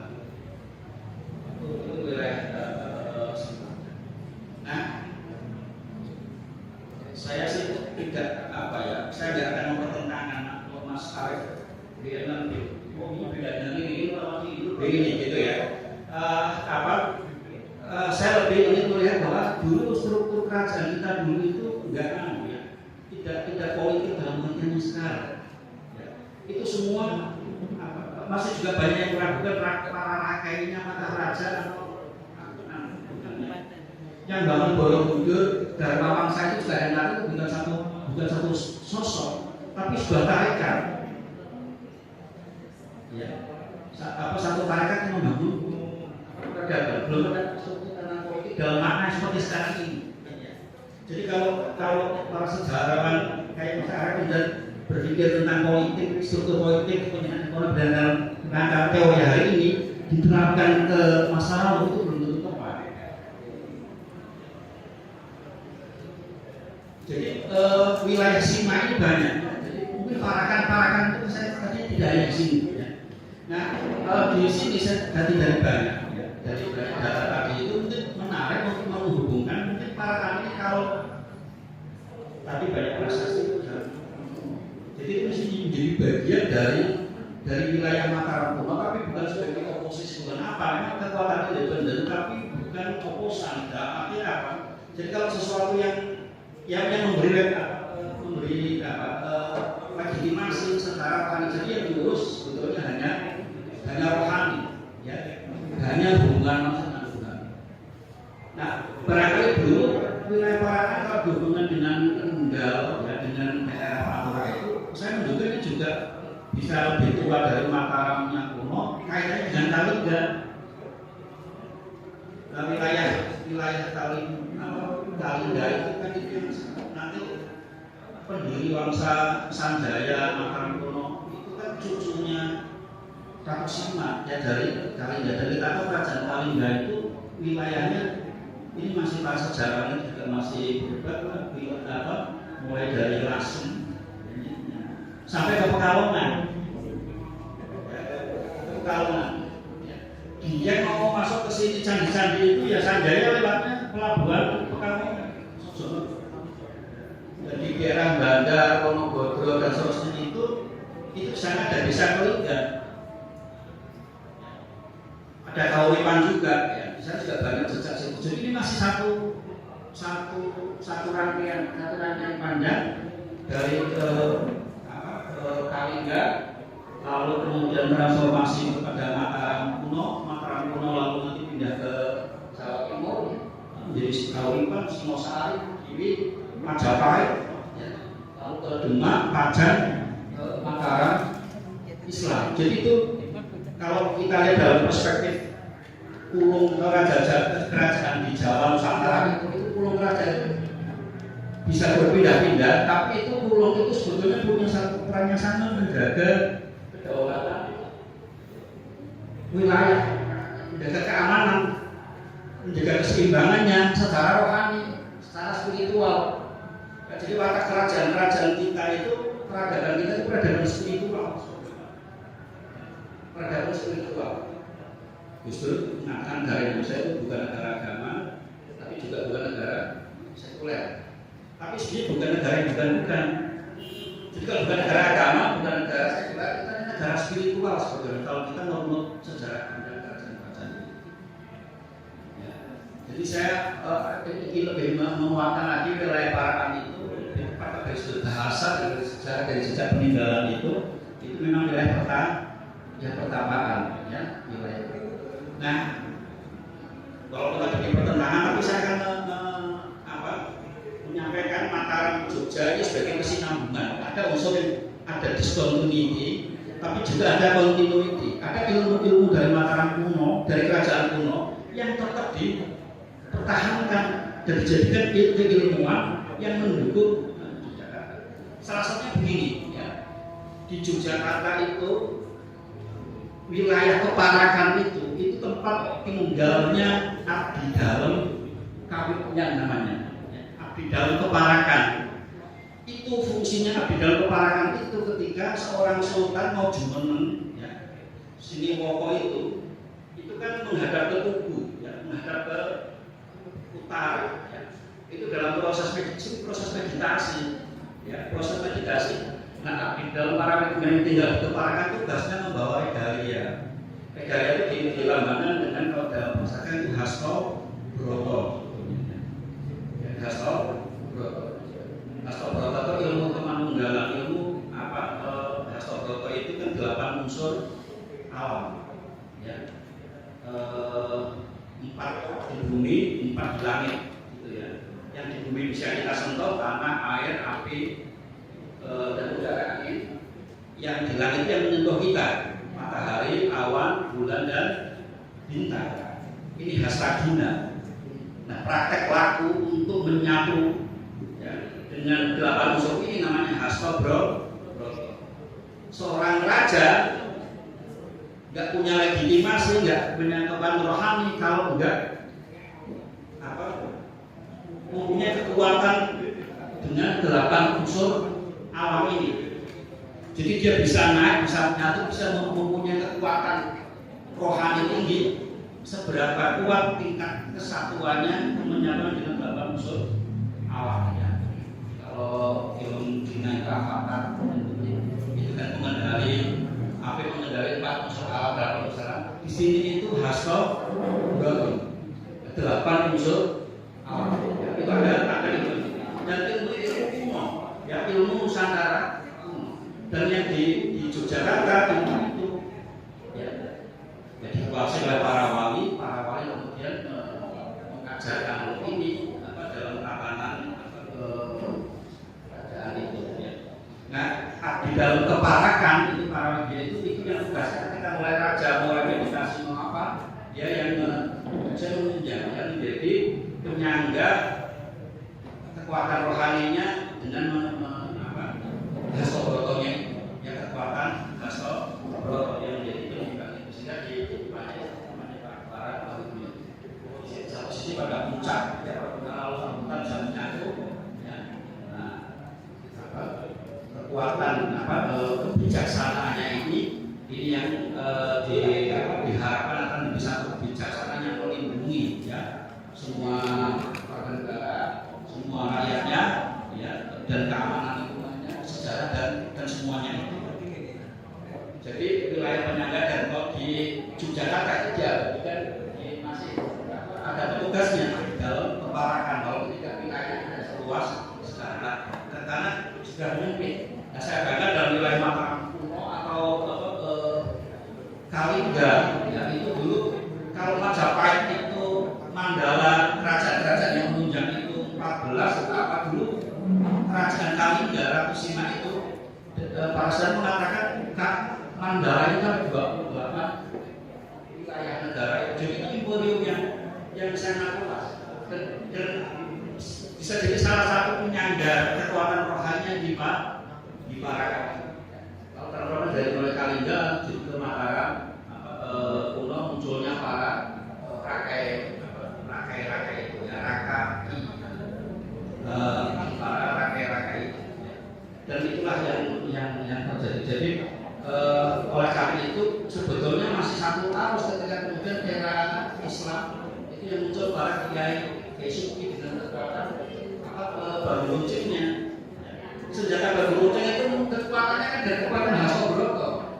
Itu wilayah. Nah, saya sih tidak saya tidak akan mempertentangkan Mas Arief begini gitu ya. Saya lebih ingin melihat bahwa dulu struktur kerajaan kita dulu itu tidak politik dalam pengertian sekarang. Ya. Itu semua masih juga banyak yang meragukan para rakainya mata raja atau yang bangun Borobudur, Dharma Wangsa itu juga enak, itu bukan satu sosok, tapi sebuah tarekat. Ya, satu tarekat yang membangun peradaban, belum ada struktur tanah politik dalam makna seperti sekarang ini. Jadi kalau para sejarawan kayak Mas Arief dan berpikir tentang politik, struktur politik, kepentingan ekonomi dan rangka teori hari ini diterapkan ke masa lalu itu belum tentu tepat. Jadi wilayah Sima ini banyak. Jadi mungkin Parakan itu saya tadi tidak ada di sini. Ya. Nah, di sini saya tadi dari banyak. Ya. Dari data tadi itu mungkin menarik untuk menghubungkan. Mungkin Parakan ini kalau tadi banyak prasasti itu. Jadi itu mesti menjadi bagian dari wilayah Mataram kuno, tapi bukan sebagai oposisi, bukan apa? Memang kekuatan independen, tapi bukan oposan. Artinya apa? Jadi kalau sesuatu yang memberi legitimasi secara rohani, jadi yang diurus sebetulnya hanya rohani, ya, hanya hubungan manusia dengan Tuhan. Nah, barangkali dulu wilayah Parakan kalau berhubungan dengan Kendal, ya, dengan daerah Pantura itu, saya menduga ini juga bisa lebih tua dari Mataramnya kuno, kaitannya dengan Talingga. Nah, wilayah Talingga pendiri Wangsa Sanjaya Mataram kuno itu kan cucunya Ratu Sima ya dari Kalingga. Dan kita tahu kerajaan Kalingga itu wilayahnya ini masih para sejarahnya juga masih berubah, mulai dari Lasem sampai ke Pekalongan. Dia mau masuk ke sini candi-candi itu ya Sanjaya lewatnya pelabuhan Pekalongan. Jadi daerah Banda, Wonogodro dan seterusnya itu sangat ada desa Kalingga. Ada Kauripan juga, ya. Di sana juga banyak jejak situ. Jadi ini masih satu rangkaian panjang dari Kalingga, lalu kemudian transformasi kepada Mataram kuno lalu nanti pindah ke Jawa Timur menjadi Kauripan, Singosari, Kiwi, Majapahit, ya. Lalu ke Demak, Pajan, Mataram, Islam. Jadi itu kalau kita lihat dalam perspektif ulung kerajaan di Jawa Nusantara itu ulung kerajaan bisa berpindah-pindah, tapi itu ulung itu sebetulnya punya satu peran yang sama menjaga kedaulatan wilayah, menjaga keamanan, menjaga keseimbangannya secara rohani, secara spiritual. Jadi watak kerajaan kita itu, peradaban kita itu peradaban spiritual. Peradaban spiritual. Justru mengatakan negara Indonesia itu bukan negara agama, tapi juga bukan negara sekuler. Tapi sebenarnya bukan negara yang bukan. Jadi kalau bukan negara agama, bukan negara sekuler, kita ini negara spiritual sebetulnya. Kalau kita menurut sejarah kerajaan-kerajaan ini. Ya. Jadi saya ingin lebih menguatkan lagi wilayah Parakan itu, pada dari sudut bahasa, dari sejarah, dari sejak peninggalan itu memang wilayah pertapaan, ya wilayah. Nah, kalau kita bikin pertentangan, tapi saya akan menyampaikan Mataram Jogja ini sebagai kesinambungan. Ada unsur yang ada discontinuity, tapi juga ada continuity. Ada ilmu-ilmu dari Mataram kuno, dari kerajaan kuno yang tetap dipertahankan dan dijadikan ilmuwan yang mendukung Yogyakarta. Salah satunya begini, ya. Di Yogyakarta itu wilayah Keparakan itu tempat tinggalnya abdi dalam Kawitnya namanya, abdi dalam Keparakan. Itu fungsinya abdi dalam Keparakan itu ketika seorang sultan mau jumeneng, ya, Siniwoko itu kan menghadap ke tugu, ya, menghadap ke utara, ya. Itu dalam proses meditasi, ya, proses meditasi. Nah, abdi dalam Parakan yang tinggal di Keparakan tugasnya membawa regalia. Regalia itu dilambangkan dengan kalau dalam masakan itu Hasto Broto. Hasto Broto itu ilmu kemanunggalan, ilmu apa? Hasto Broto itu kan 8 unsur alam, ya. 4 di bumi, 4 di langit, gitu ya. Yang di bumi bisa kita sentuh, tanah, air, api, dan udara angin. Yang di langit yang menyentuh kita, matahari, awan, bulan, dan bintang. Ini hastagina. Nah, praktek laku untuk menyatu, ya, dengan 8 unsur ini namanya Hasto Broto. Seorang raja nggak punya legitimasi, nggak punya kekuatan rohani kalau nggak mempunyai kekuatan dengan 8 unsur alam ini. Jadi dia bisa naik, bisa menyatu, bisa mempunyai kekuatan rohani tinggi. Seberapa kuat tingkat kesatuannya menyatu dengan 8 unsur alamnya. Kalau ilmu dinamika fakta itu kan mengendali apa yang mengendali 4 unsur alam dalam usaha. Di sini itu Hasto Broto 8 unsur alam. Itu ada itu. Dan ilmu kuno, ya, ilmu Nusantara. Dan yang di Yogyakarta itu, ya, dikuasai oleh para wali kemudian mengajarkan ini dalam tatanan kerajaan itu, ya. Nah, di dalam Keparakan itu para wali itu yang tugasnya ketika mulai raja mulai meditasi mau apa, dia yang menjadi penyangga kekuatan rohaninya dengan kekuatan kebijaksanaannya ini yang diharapkan akan bisa kebijaksanaan yang melindungi ya semua warga negara, semua rakyatnya ya, dan keamanan lingkungannya, sejarah dan semuanya itu. Jadi wilayah penyangga dan kok di Yogyakarta itu diabadikan masih ada petugasnya dalam pembarakan kalau tidak wilayahnya seluas sekarang karena sudah menyempit. Nah, saya bangga dalam wilayah Mataram kuno atau Kalingga ya, itu dulu kalau Majapahit itu Mandala kerajaan-kerajaan yang menunjang itu 14 apa dulu kerajaan Kalingga Ratu Sima itu para sejarah mengatakan Mandala itu kan 28 wilayah negara itu, jadi itu imperium yang sangat luas dan bisa jadi salah satu penyangga kekuatan rohaninya di Parakan. Kalau terutama dari mulai Kalingga ke Mataram kuno munculnya para rakai itu ya, para rakai itu, dan itulah yang terjadi. Jadi oleh karena itu sebetulnya masih satu arus ketika kemudian era Islam itu yang muncul para kiai Sufi dengan kekuatan baru runcingnya. Senjata baru runcing itu kekuatannya kan dari kekuatan Hasobroto.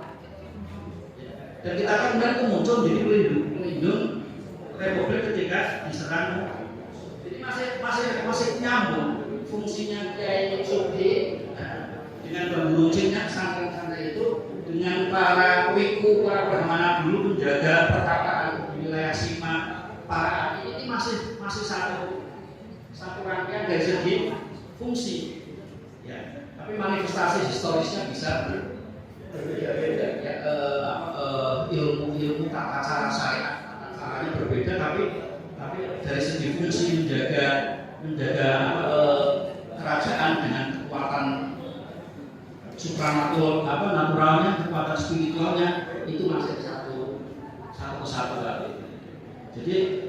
Dan kita kan kemudian itu muncul jadi pelindung Republik ketika diserang. Jadi masih nyambung fungsinya kiai Sufi dengan baru runcingnya santri-santri itu dengan para wiku, para brahmana dulu menjaga perkataan wilayah Sima, para ini masih satu rangkaian dari segi fungsi, ya. Tapi manifestasi historisnya bisa berbeda-beda, ya. Ilmu tata cara syariat, tata caranya berbeda, tapi dari segi fungsi menjaga kerajaan dengan kekuatan naturalnya, kekuatan spiritualnya itu masih satu kesatuan. Jadi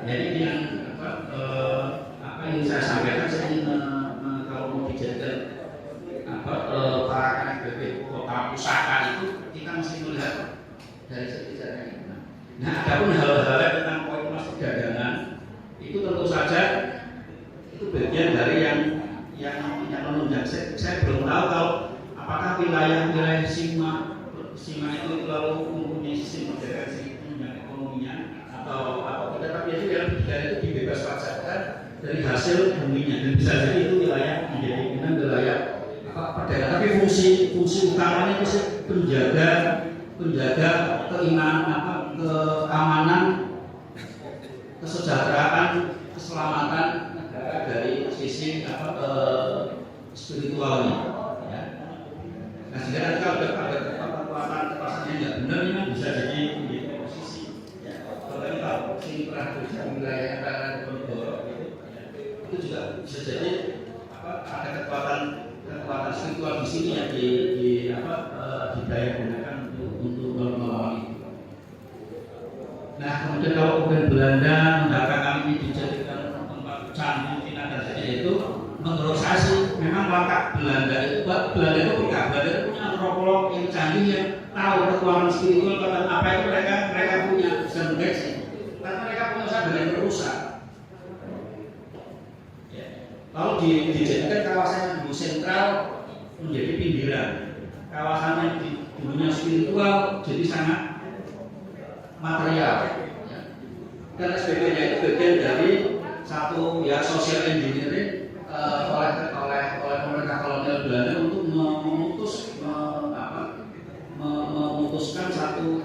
jadi yang apa yang saya sampaikan, saya ingin kalau mau dijadikan para KNBP kota pusaka itu kita mesti melihat dari segi sejarah itu. Nah, adapun hal-hal tentang poin mas perdagangan itu tentu saja itu bagian dari yang menunjang. Saya belum tahu kalau apakah wilayah Sima itu lalu mempunyai sistem perdagangan menunjang ekonominya atau tidak, tapi itu yang itu dibebas pajakkan dari hasil buminya, dan bisa jadi itu wilayah menjadi wilayah perdagangan. Tapi fungsi utamanya itu penjaga keamanan, kesejahteraan, keselamatan negara dari sisi spiritualnya. Ya. Nah, jika nanti kalau ada kekuatan yang tidak benar, ini bisa jadi posisi. Ya. Kalau sini pernah terjadi wilayah Ponorogo itu juga bisa jadi ada kekuatan spiritual di sini yang didaya gunakan untuk melawan itu. Nah, kemudian kalau Belanda mendatangkan ini dijadikan tempat candi Cina dan sebagainya, itu menurut saya sih memang langkah Belanda itu punya antropolog yang canggih yang tahu kekuatan spiritual apa itu mereka punya bisa mendeteksi, karena mereka punya usaha dengan merusak. Ya. Lalu dijadikan kawasan yang dulu sentral menjadi pinggiran, kawasan yang dulunya spiritual jadi sangat material, ya. Dan sebagainya itu bagian dari satu ya social engineering oleh pemerintah kolonial Belanda untuk memutuskan satu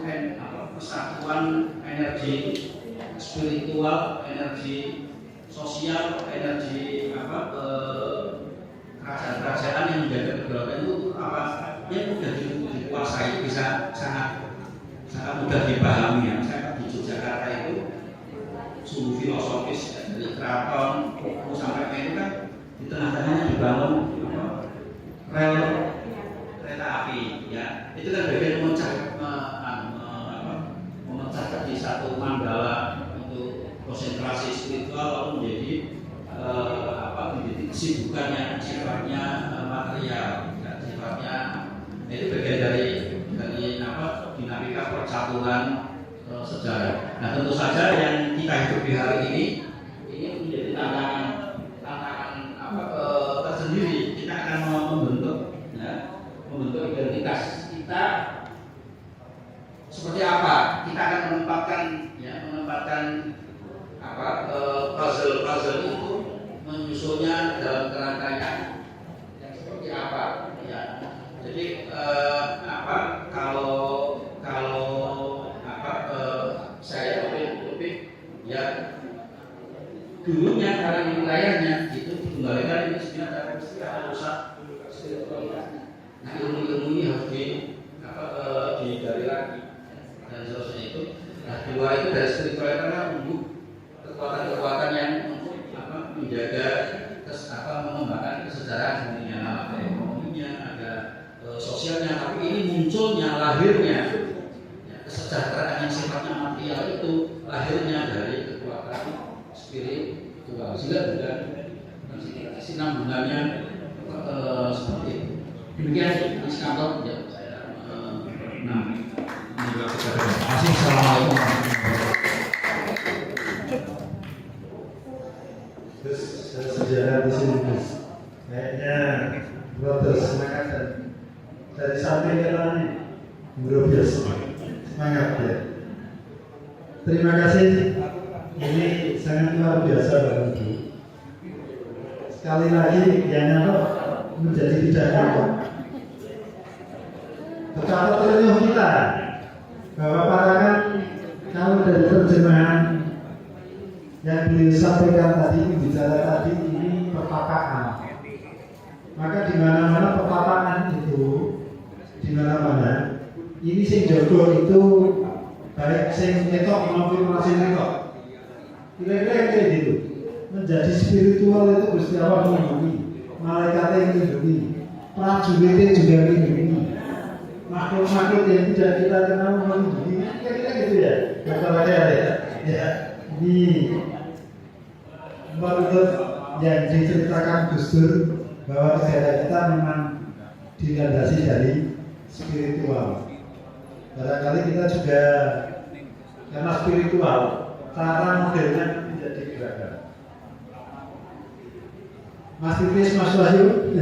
kesatuan energi spiritual, energi sosial, energi kerajaan-kerajaan yang menjaga kedaulatan itu yang mudah dikuasai, bisa sangat mudah dipahami. Ya. Saya di Yogyakarta itu sungguh filosofis, ya, dari keraton sampai ke itu kan di tengah-tengahnya dibangun rel kereta api, ya. Itu kan bagian memecah tadi satu mandala untuk konsentrasi spiritual lalu menjadi kesibukan yang sifatnya material. pasti akan rusak spiritualitas. Nah, ilmu-ilmu ini harus digali lagi dan seterusnya itu. Nah, dua itu dari spiritualitas karena untuk kekuatan-kekuatan yang untuk menjaga mengembangkan kesejahteraan dunia, ada ekonominya, ada sosialnya, tapi ini munculnya, lahirnya kesejahteraan yang sifatnya material itu lahirnya dari kekuatan spiritual. Sehingga juga kesinambungannya seperti itu. Demikian Mas Kantor, ya saya terima kasih. Assalamualaikum warahmatullahi wabarakatuh. Terus sejarah di sini Mas, kayaknya brothers semangat dan dari samping kita nih berobias semangat ya. Terima kasih, ini sangat luar biasa Bapak Ibu. Sekali lagi yang menjadi tidak gampang. Betapa ternyuh kita bahwa para kan kalau dari terjemahan yang beliau sampaikan tadi, bicara tadi ini perpakaan. Maka di mana-mana perpakaan itu, di mana-mana ini sing jogo itu baik sing netok maupun masing netok. Kira-kira kayak gitu. Menjadi spiritual itu Gusti Allah melindungi, malaikatnya melindungi, prajuritnya juga melindungi, makhluk-makhluk yang tidak kita kenal melindungi. Kira-kira gitu ya. Masalahnya ya. Ini menurut yang diceritakan Gus Dur bahwa negara kita memang dilandasi dari spiritual. Barangkali kita juga karena spiritual, cara modelnya tidak digerakkan. Mas Titis, Mas Wahyu.